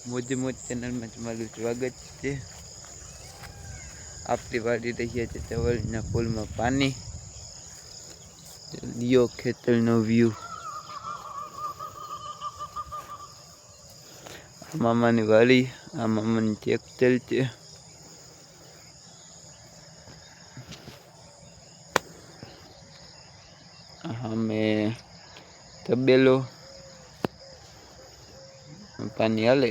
મોજ મોજ ચેનલમાં તમારું સ્વાગત છે। આપણી વાડી રહ્યા છે ચવળના ફૂલમાં પાણી। લિયો ખેતરનો વ્યૂ। મામાની વાડી, આ મામાની ટ્રેક્ટર છે। અમે તબેલો પાણી હાલે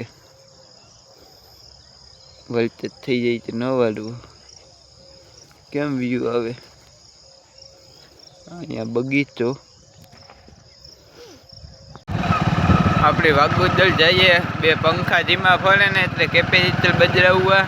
વળતે થઈ જાય તો ન વાળવું કેમ વ્યૂ આવે। અહીંયા બગીચો આપણે વાગોદર જઈએ। બે પંખા ધીમા ફરે ને એટલે કેપેસિટર બદલાવવા।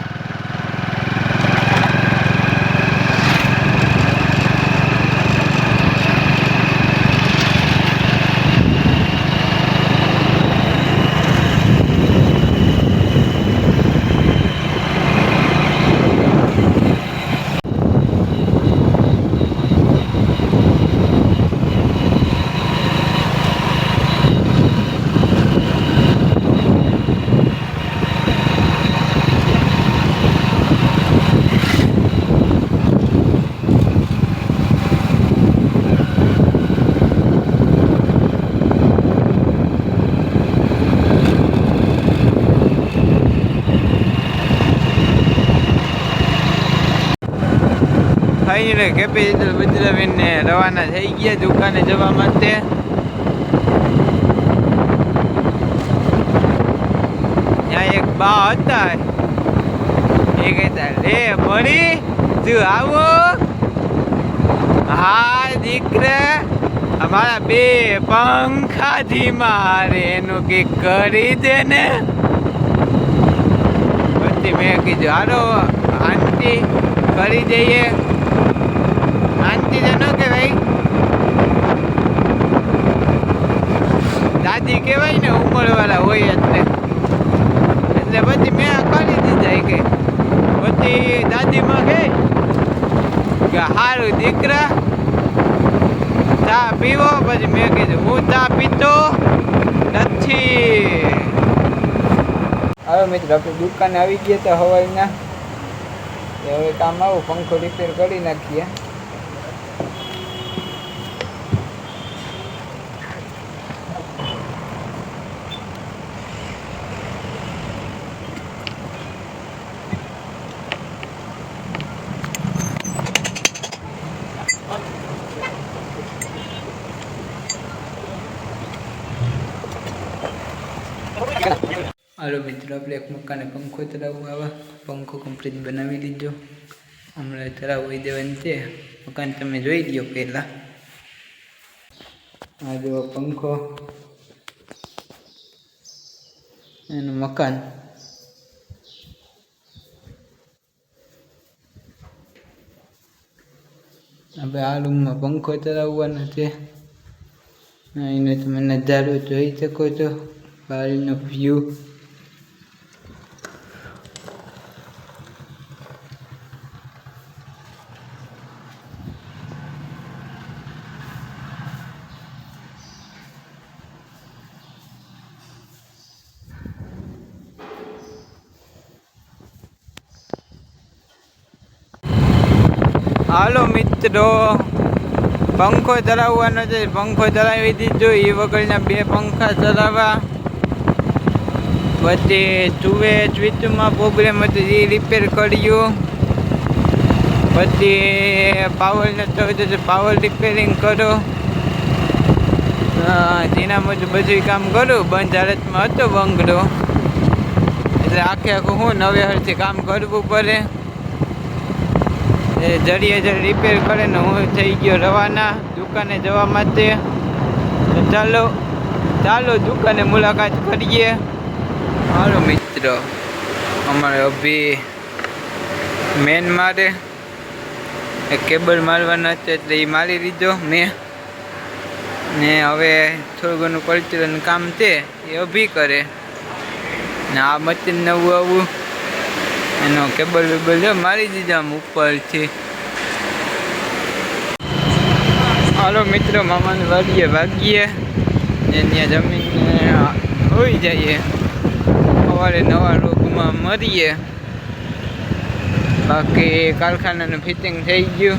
ફાઇનલી કેપેસિટર બદલાવીને રવાના થઈ ગયા દુકાને જવા માટે। ત્યાં એક બા હતા એ કહેતા લે મળી તું આવો। હા દીકરા અમારા બે પંખા ધીમા રે એનું કંઈક કરી દે ને। પછી મેં કીધું હાલો આંટી કરી દઈએ। આંટી તો ન કહેવાય દાદી કહેવાય ને ઉંમરવાળા હોય એટલે પછી મેં કરી દીધા કે પછી દાદીમાં કહે કે સારું દીકરા ચા પીવો। પછી મેં કીધું હું ચા પીતો નથી। હવે મિત્રો આપણે દુકાને આવી ગયા હતા હવાઈના હવે કામ આવું પંખો રિપેર કરી નાખીએ। હાલો મિત્રો આપણે એક મકાને પંખો ચલાવવા આવા પંખો કમ્પ્લીટ બનાવી દીધો। હમણાં ચલાવી દેવાની છે મકાન તમે જોઈ લો પહેલાં। આ જો પંખો એનું મકાન આપણે આ રૂમમાં પંખો ચલાવવાનો છે। એનો તમે નજારો જોઈ શકો છો બારીનો વ્યૂ। હાલો મિત્રો પંખો ચલાવવાનો છે પંખો ચલાવી દીધો। એ વગરના બે પંખા ચલાવવા પછી સ્વિચમાં પ્રોબ્લેમ હતી એ રિપેર કર્યું। પછી પાવર નથી પાવર રિપેરિંગ કરો તેના મુજબ બધું કામ કરું। બંધ હાલતમાં હતો બંગડો એટલે આખું હું નવે હરથી કામ કરવું પડે। જરીએ રિપેર કરે ને હું થઈ ગયો રવાના દુકાને જવા માટે। તો ચાલો દુકાને મુલાકાત કરીએ। હાલો મિત્રો અમારે અભી મેન મારે એક કેબલ મારવાના છે એટલે એ મારી દીધો મેં ને હવે થોડું ઘણું કલ્ચરનું કામ છે એ અભી કરે ને આ મશીન નવું આવું એનો કેબલ વેબલ મારી દીધા આમ ઉપરથી। હાલો મિત્રો મામાની વાડીએ ભાગીએ ને ત્યાં જમીને હોઈ જઈએ। સવારે નવા રોગમાં મળીએ. બાકી કારખાનાનું ફિટિંગ થઈ ગયું.